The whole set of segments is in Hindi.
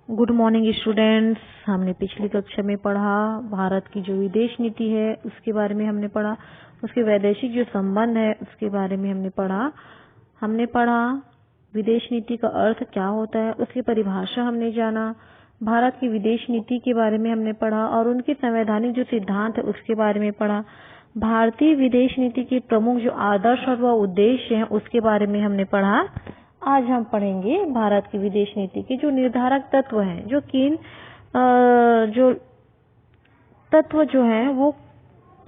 Good morning students. हमने पिछली कक्षा में पढ़ा भारत की जो विदेश नीति है उसके बारे में हमने पढ़ा, उसके वैदेशिक जो संबंध है उसके बारे में हमने पढ़ा विदेश नीति का अर्थ क्या होता है, उसकी परिभाषा हमने जाना, भारत की विदेश नीति के बारे में हमने पढ़ा और उनके संवैधानिक जो सिद्धांत है उसके बारे में पढ़ा। भारतीय विदेश नीति के प्रमुख जो आदर्श और वह उद्देश्य हैं उसके बारे में हमने पढ़ा। आज हम पढ़ेंगे भारत की विदेश नीति के जो निर्धारक तत्व हैं, जो तत्व जो हैं वो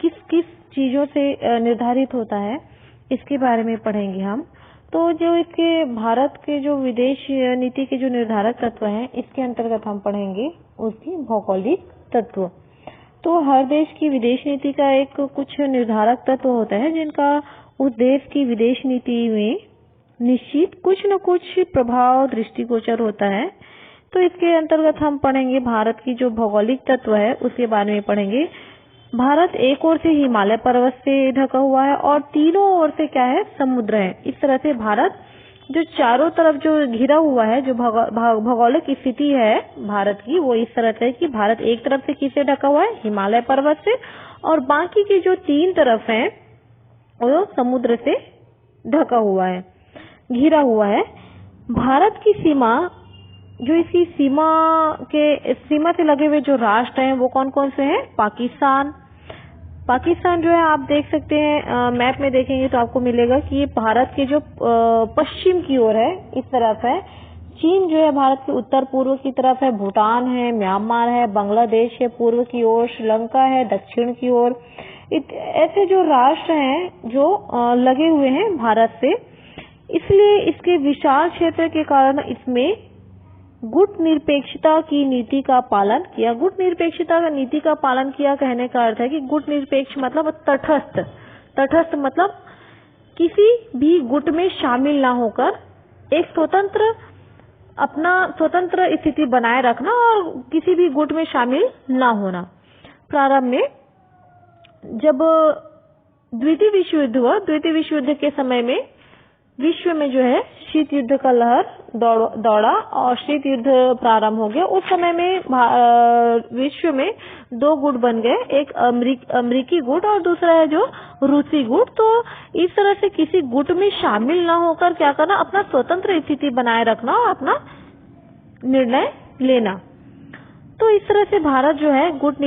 किस किस चीजों से निर्धारित होता है इसके बारे में पढ़ेंगे हम। तो जो इसके भारत के जो विदेश नीति के जो निर्धारक तत्व हैं इसके अंतर्गत हम पढ़ेंगे उसकी भौगोलिक तत्व। तो हर देश की विदेश नीति का एक कुछ निर्धारक तत्व होता है जिनका उस देश की विदेश नीति में निश्चित कुछ न कुछ प्रभाव दृष्टिगोचर होता है। तो इसके अंतर्गत हम पढ़ेंगे भारत की जो भौगोलिक तत्व है उसके बारे में पढ़ेंगे। भारत एक ओर से हिमालय पर्वत से ढका हुआ है और तीनों ओर से क्या है, समुद्र है। इस तरह से भारत जो चारों तरफ जो घिरा हुआ है, जो भौगोलिक स्थिति है भारत की वो इस तरह से कि भारत एक तरफ से किससे ढका हुआ है, हिमालय पर्वत से, और बाकी की जो तीन तरफ है वो समुद्र से ढका हुआ है, घिरा हुआ है। भारत की सीमा जो इसकी सीमा से लगे हुए जो राष्ट्र हैं वो कौन कौन से हैं? पाकिस्तान जो है आप देख सकते हैं, मैप में देखेंगे तो आपको मिलेगा कि ये भारत के जो पश्चिम की ओर है, इस तरफ है। चीन जो है भारत के उत्तर पूर्व की तरफ है, भूटान है, म्यांमार है, बांग्लादेश है पूर्व की ओर, श्रीलंका है दक्षिण की ओर। ऐसे जो राष्ट्र हैं जो लगे हुए हैं भारत से, इसलिए इसके विशाल क्षेत्र के कारण इसमें गुट निरपेक्षता की नीति का पालन किया। गुट निरपेक्षता का नीति का पालन किया कहने का अर्थ है कि गुट निरपेक्ष मतलब तटस्थ मतलब किसी भी गुट में शामिल ना होकर एक स्वतंत्र स्थिति बनाए रखना और किसी भी गुट में शामिल ना होना। प्रारंभ में जब द्वितीय विश्व युद्ध हुआ, द्वितीय विश्व युद्ध के समय में विश्व में जो है शीत युद्ध का लहर दौड़ा और शीत युद्ध प्रारंभ हो गया। उस समय में विश्व में दो गुट बन गए, एक अमेरिकी गुट और दूसरा है जो रूसी गुट। तो इस तरह से किसी गुट में शामिल ना होकर क्या करना, अपना स्वतंत्र स्थिति बनाए रखना और अपना निर्णय लेना। तो इस तरह से भारत जो है गुट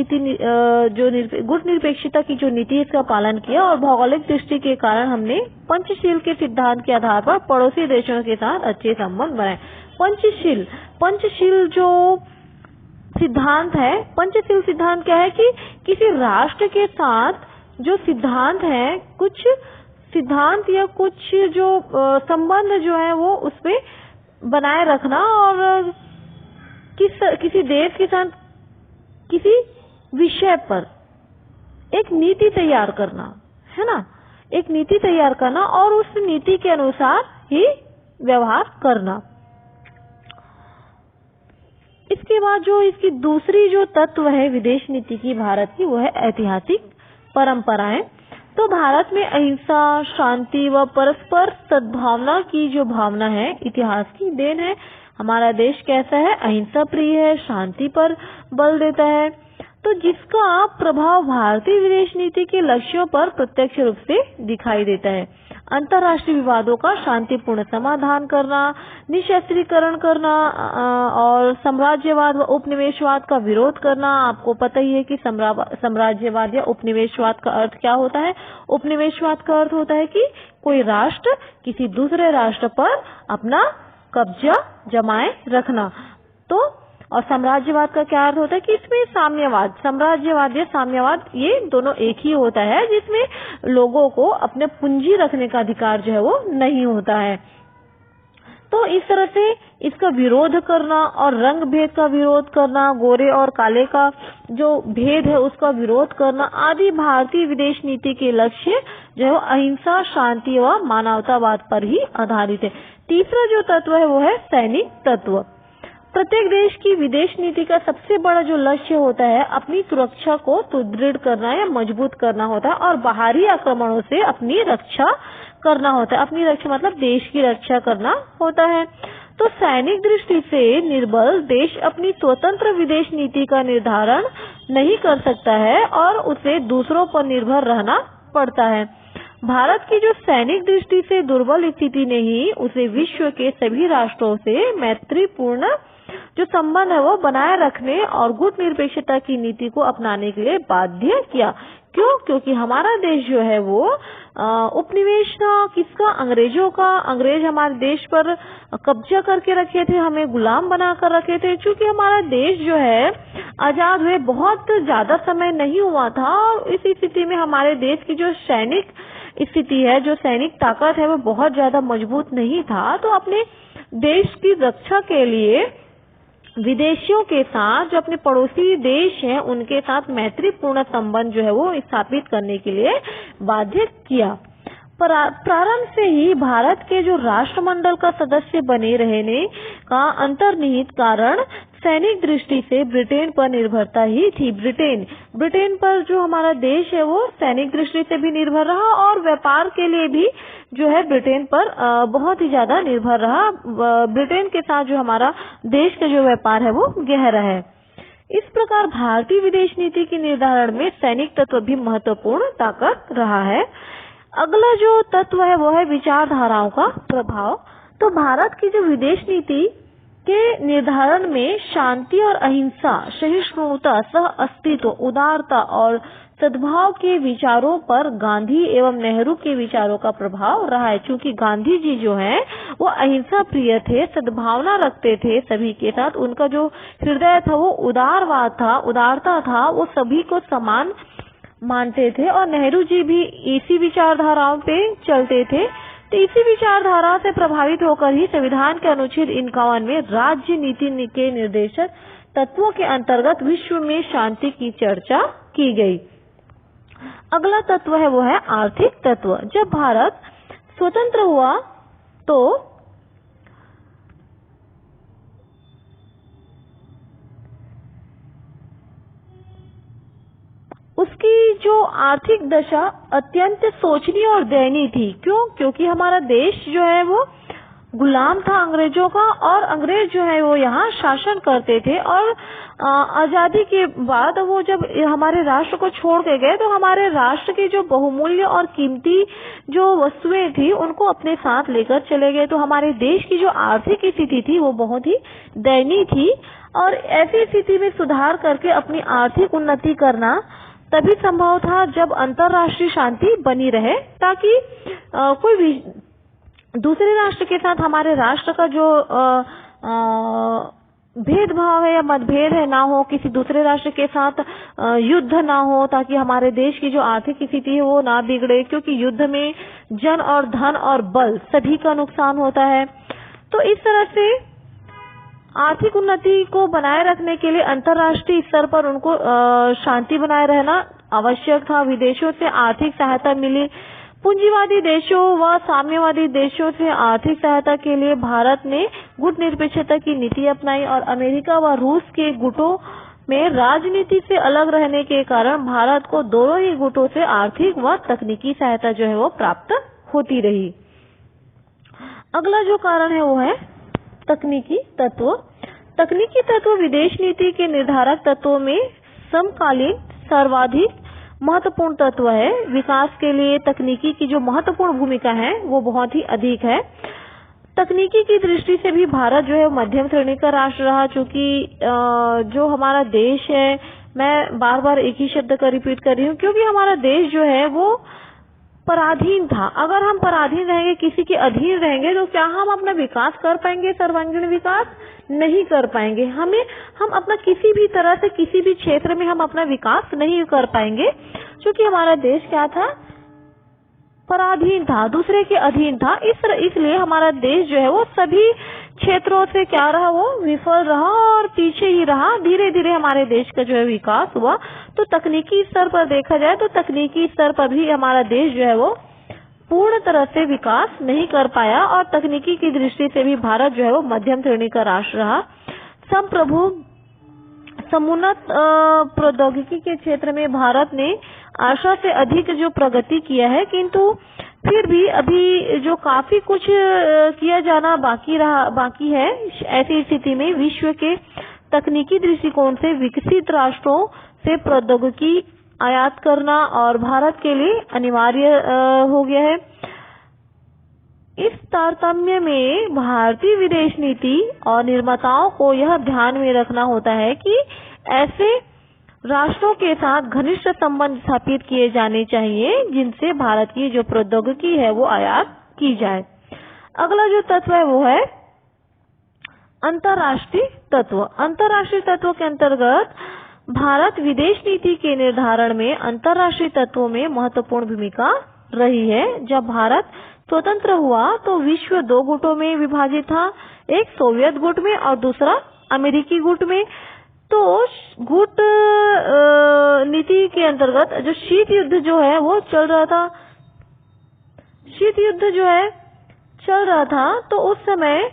निरपेक्षता की जो नीति है इसका पालन किया और भौगोलिक दृष्टि के कारण हमने पंचशील के सिद्धांत के आधार पर पड़ोसी देशों के साथ अच्छे संबंध बनाए। पंचशील जो सिद्धांत है, पंचशील सिद्धांत क्या है कि किसी राष्ट्र के साथ जो सिद्धांत है, कुछ सिद्धांत या कुछ जो संबंध जो है वो उसपे बनाए रखना और किसी देश के साथ किसी विषय पर एक नीति तैयार करना, है ना, एक नीति तैयार करना और उस नीति के अनुसार ही व्यवहार करना। इसके बाद जो इसकी दूसरी जो तत्व है विदेश नीति की भारत की, वो है ऐतिहासिक परंपराएं। तो भारत में अहिंसा, शांति व परस्पर सद्भावना की जो भावना है इतिहास की देन है। हमारा देश कैसा है, अहिंसा प्रिय है, शांति पर बल देता है। तो जिसका प्रभाव भारतीय विदेश नीति के लक्ष्यों पर प्रत्यक्ष रूप से दिखाई देता है। अंतर्राष्ट्रीय विवादों का शांतिपूर्ण समाधान करना, निशस्त्रीकरण करना और साम्राज्यवाद व उपनिवेशवाद का विरोध करना। आपको पता ही है कि साम्राज्यवाद या उपनिवेशवाद का अर्थ क्या होता है। उपनिवेशवाद का अर्थ होता है कि कोई राष्ट्र किसी दूसरे राष्ट्र पर अपना कब्जा जमाए रखना। तो और साम्राज्यवाद का क्या अर्थ होता है कि इसमें साम्यवाद, साम्राज्यवाद या साम्यवाद ये दोनों एक ही होता है, जिसमें लोगों को अपने पूंजी रखने का अधिकार जो है वो नहीं होता है। तो इस तरह से इसका विरोध करना और रंग भेद का विरोध करना, गोरे और काले का जो भेद है उसका विरोध करना आदि भारतीय विदेश नीति के लक्ष्य जो है अहिंसा, शांति व मानवतावाद पर ही आधारित है। तीसरा जो तत्व है वो है सैनिक तत्व। प्रत्येक देश की विदेश नीति का सबसे बड़ा जो लक्ष्य होता है अपनी सुरक्षा को सुदृढ़ करना या मजबूत करना होता है और बाहरी आक्रमणों से अपनी रक्षा करना होता है। अपनी रक्षा मतलब देश की रक्षा करना होता है। तो सैनिक दृष्टि से निर्बल देश अपनी स्वतंत्र विदेश नीति का निर्धारण नहीं कर सकता है और उसे दूसरों पर निर्भर रहना पड़ता है। भारत की जो सैनिक दृष्टि से दुर्बल स्थिति ने ही उसे विश्व के सभी राष्ट्रों से मैत्रीपूर्ण जो संबंध है वो बनाए रखने और गुट निरपेक्षता की नीति को अपनाने के लिए बाध्य किया। क्यों? क्योंकि हमारा देश जो है वो उपनिवेश था किसका? अंग्रेजों का। अंग्रेज हमारे देश पर कब्जा करके रखे थे, हमें गुलाम बना कर रखे थे। क्योंकि हमारा देश जो है आजाद हुए बहुत ज्यादा समय नहीं हुआ था और इस स्थिति में हमारे देश की जो सैनिक स्थिति है, जो सैनिक ताकत है, वो बहुत ज्यादा मजबूत नहीं था। तो अपने देश की रक्षा के लिए विदेशियों के साथ, जो अपने पड़ोसी देश हैं, उनके साथ मैत्रीपूर्ण संबंध जो है वो स्थापित करने के लिए बाध्य किया। प्रारंभ से ही भारत के जो राष्ट्रमंडल का सदस्य बने रहने का अंतर्निहित कारण सैनिक दृष्टि से ब्रिटेन पर निर्भरता ही थी। ब्रिटेन पर जो हमारा देश है वो सैनिक दृष्टि से भी निर्भर रहा और व्यापार के लिए भी जो है ब्रिटेन पर बहुत ही ज्यादा निर्भर रहा। ब्रिटेन के साथ जो हमारा देश का जो व्यापार है वो गहरा है। इस प्रकार भारतीय विदेश नीति के निर्धारण में सैनिक तत्व भी महत्वपूर्ण ताकत रहा है। अगला जो तत्व है वो है विचारधाराओं का प्रभाव। तो भारत की जो विदेश नीति के निर्धारण में शांति और अहिंसा, सहिष्णुता, सह अस्तित्व, उदारता और सद्भाव के विचारों पर गांधी एवं नेहरू के विचारों का प्रभाव रहा है। क्योंकि गांधी जी जो है वो अहिंसा प्रिय थे, सद्भावना रखते थे सभी के साथ। उनका जो हृदय था वो उदारवाद था, उदारता था, वो सभी को समान मानते थे और नेहरू जी भी इसी विचारधाराओं पे चलते थे। तो इसी विचारधारा से प्रभावित होकर ही संविधान के अनुच्छेद 51 में राज्य नीति के निर्देशक तत्वों के अंतर्गत विश्व में शांति की चर्चा की गई। अगला तत्व है वो है आर्थिक तत्व। जब भारत स्वतंत्र हुआ तो उसकी जो आर्थिक दशा अत्यंत शोचनीय और दयनीय थी। क्यों? क्योंकि हमारा देश जो है वो गुलाम था अंग्रेजों का और अंग्रेज जो है वो यहाँ शासन करते थे। और आजादी के बाद वो जब हमारे राष्ट्र को छोड़ के गए तो हमारे राष्ट्र की जो बहुमूल्य और कीमती जो वस्तुएं थी उनको अपने साथ लेकर चले गए। तो हमारे देश की जो आर्थिक स्थिति थी वो बहुत ही दयनीय थी और ऐसी स्थिति में सुधार करके अपनी आर्थिक उन्नति करना तभी संभव था जब अंतर्राष्ट्रीय शांति बनी रहे, ताकि कोई भी दूसरे राष्ट्र के साथ हमारे राष्ट्र का जो भेदभाव है या मतभेद है ना हो, किसी दूसरे राष्ट्र के साथ युद्ध ना हो, ताकि हमारे देश की जो आर्थिक स्थिति है वो ना बिगड़े। क्योंकि युद्ध में जन और धन और बल सभी का नुकसान होता है। तो इस तरह से आर्थिक उन्नति को बनाए रखने के लिए अंतर्राष्ट्रीय स्तर पर उनको शांति बनाए रहना आवश्यक था। विदेशों से आर्थिक सहायता मिली। पूंजीवादी देशों व साम्यवादी देशों से आर्थिक सहायता के लिए भारत ने गुट निरपेक्षता की नीति अपनाई और अमेरिका व रूस के गुटों में राजनीति से अलग रहने के कारण भारत को दोनों ही गुटों से आर्थिक व तकनीकी सहायता जो है वो प्राप्त होती रही। अगला जो कारण है वो है तकनीकी तत्व। तकनीकी तत्व विदेश नीति के निर्धारक तत्वों में समकालीन सर्वाधिक महत्वपूर्ण तत्व है। विकास के लिए तकनीकी की जो महत्वपूर्ण भूमिका है वो बहुत ही अधिक है। तकनीकी की दृष्टि से भी भारत जो है मध्यम श्रेणी का राष्ट्र रहा। चूंकि जो हमारा देश है, मैं बार बार एक ही शब्द का रिपीट कर रही हूँ, क्योंकि हमारा देश जो है वो पराधीन था। अगर हम पराधीन रहेंगे, किसी के अधीन रहेंगे, तो क्या हम अपना विकास कर पाएंगे? सर्वांगीण विकास नहीं कर पाएंगे। हम अपना किसी भी तरह से किसी भी क्षेत्र में हम अपना विकास नहीं कर पाएंगे, क्योंकि हमारा देश क्या था? पराधीन था, दूसरे के अधीन था। इसलिए हमारा देश जो है वो सभी क्षेत्रों से क्या रहा? वो विफल रहा और पीछे ही रहा। धीरे धीरे हमारे देश का जो है विकास हुआ। तो तकनीकी स्तर पर देखा जाए तो तकनीकी स्तर पर भी हमारा देश जो है वो पूर्ण तरह से विकास नहीं कर पाया और तकनीकी की दृष्टि से भी भारत जो है वो मध्यम श्रेणी का राष्ट्र रहा। संप्रभु समुन्नत प्रौद्योगिकी के क्षेत्र में भारत ने आशा से अधिक जो प्रगति किया है, किंतु फिर भी अभी जो काफी कुछ किया जाना बाकी है। ऐसी स्थिति में विश्व के तकनीकी दृष्टिकोण से विकसित राष्ट्रों से प्रौद्योगिकी आयात करना और भारत के लिए अनिवार्य हो गया है। इस तारतम्य में भारतीय विदेश नीति और निर्माताओं को यह ध्यान में रखना होता है कि ऐसे राष्ट्रों के साथ घनिष्ठ संबंध स्थापित किए जाने चाहिए जिनसे भारत की जो प्रौद्योगिकी है वो आयात की जाए। अगला जो तत्व है वो है अंतर्राष्ट्रीय तत्व। अंतर्राष्ट्रीय तत्व के अंतर्गत भारत विदेश नीति के निर्धारण में अंतर्राष्ट्रीय तत्वों में महत्वपूर्ण भूमिका रही है। जब भारत स्वतंत्र हुआ तो विश्व दो गुटों में विभाजित था, एक सोवियत गुट में और दूसरा अमेरिकी गुट में। तो गुट नीति के अंतर्गत जो शीत युद्ध जो है वो चल रहा था, शीत युद्ध जो है चल रहा था, तो उस समय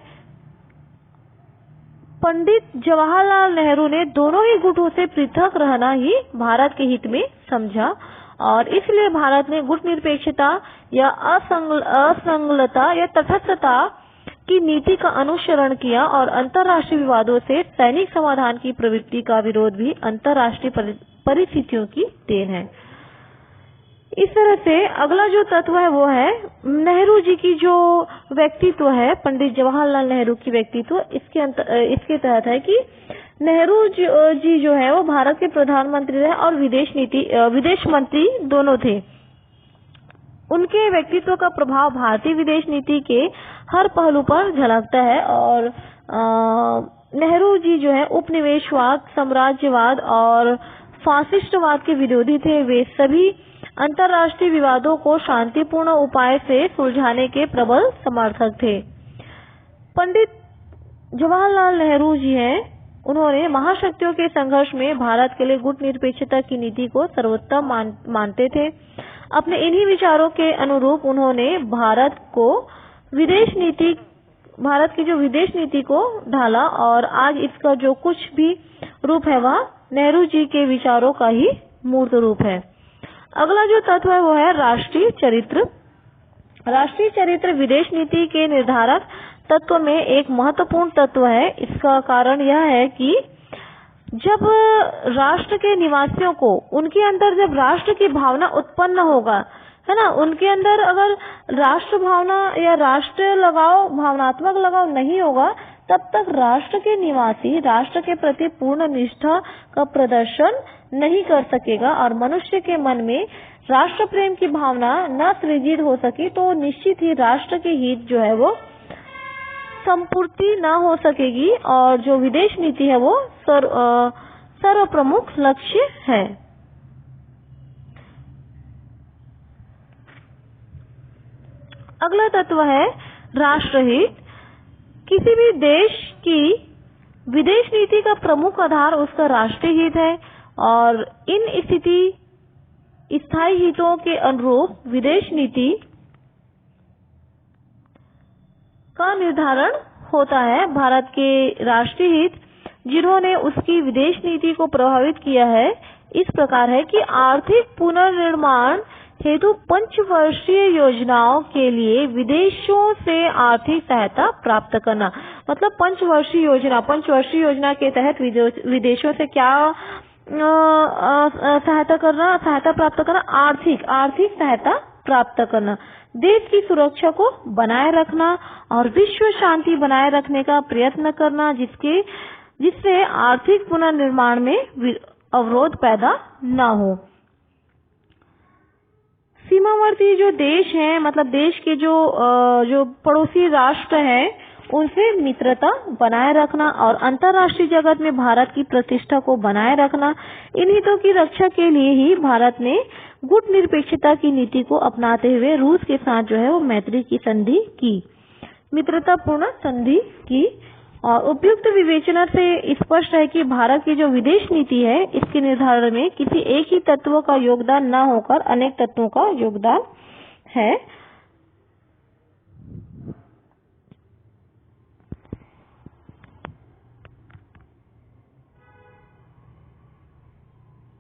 पंडित जवाहरलाल नेहरू ने दोनों ही गुटों से पृथक रहना ही भारत के हित में समझा और इसलिए भारत ने गुट निरपेक्षता या असंलग्नता या तटस्थता की नीति का अनुसरण किया और अंतर्राष्ट्रीय विवादों से सैनिक समाधान की प्रवृत्ति का विरोध भी अंतर्राष्ट्रीय परिस्थितियों की देन है। इस तरह से अगला जो तत्व है वो है नेहरू जी की जो व्यक्तित्व है, पंडित जवाहरलाल नेहरू की व्यक्तित्व। इसके तहत है कि नेहरू जी जो है वो भारत के प्रधानमंत्री रहे और विदेश मंत्री दोनों थे। उनके व्यक्तित्व का प्रभाव भारतीय विदेश नीति के हर पहलू पर झलकता है और नेहरू जी जो है उपनिवेशवाद, साम्राज्यवाद और फासिस्टवाद के विरोधी थे। वे सभी अंतर्राष्ट्रीय विवादों को शांतिपूर्ण उपाय से सुलझाने के प्रबल समर्थक थे। पंडित जवाहरलाल नेहरू जी हैं, उन्होंने महाशक्तियों के संघर्ष में भारत के लिए गुट निरपेक्षता की नीति को सर्वोत्तम मानते थे। अपने इन्हीं विचारों के अनुरूप उन्होंने भारत की जो विदेश नीति को ढाला और आज इसका जो कुछ भी रूप है वह नेहरू जी के विचारों का ही मूर्त रूप है। अगला जो तत्व है वो है राष्ट्रीय चरित्र। राष्ट्रीय चरित्र विदेश नीति के निर्धारक तत्व में एक महत्वपूर्ण तत्व है। इसका कारण यह है कि जब राष्ट्र के निवासियों को उनके अंदर जब राष्ट्र की भावना उत्पन्न होगा, है ना, उनके अंदर अगर राष्ट्र भावना या राष्ट्र लगाव, भावनात्मक लगाव नहीं होगा, तब तक राष्ट्र के निवासी राष्ट्र के प्रति पूर्ण निष्ठा का प्रदर्शन नहीं कर सकेगा और मनुष्य के मन में राष्ट्र प्रेम की भावना न सृजित हो सकी तो निश्चित ही राष्ट्र के हित जो है वो संपूर्ति न हो सकेगी और जो विदेश नीति है वो सर्व प्रमुख लक्ष्य है। अगला तत्व है राष्ट्रहित। किसी भी देश की विदेश नीति का प्रमुख आधार उसका राष्ट्रीय हित है और इन स्थायी हितों के अनुरूप विदेश नीति का निर्धारण होता है। भारत के राष्ट्रीय हित जिन्होंने उसकी विदेश नीति को प्रभावित किया है इस प्रकार है कि आर्थिक पुनर्निर्माण हेतु पंचवर्षीय योजनाओं के लिए विदेशों से आर्थिक सहायता प्राप्त करना। मतलब पंचवर्षीय योजना के तहत विदेशों से क्या सहायता प्राप्त करना, आर्थिक सहायता प्राप्त करना, देश की सुरक्षा को बनाए रखना और विश्व शांति बनाए रखने का प्रयत्न करना जिससे आर्थिक पुनर्निर्माण में अवरोध पैदा न हो। सीमावर्ती जो देश हैं, मतलब देश के जो पड़ोसी राष्ट्र हैं, उनसे मित्रता बनाए रखना और अंतर्राष्ट्रीय जगत में भारत की प्रतिष्ठा को बनाए रखना, इन हितों की रक्षा के लिए ही भारत ने गुट निरपेक्षता की नीति को अपनाते हुए रूस के साथ जो है वो मैत्री की संधि की, मित्रतापूर्ण संधि की। और उपयुक्त विवेचना से स्पष्ट है कि भारत की जो विदेश नीति है इसके निर्धारण में किसी एक ही तत्व का योगदान न होकर अनेक तत्वों का योगदान है।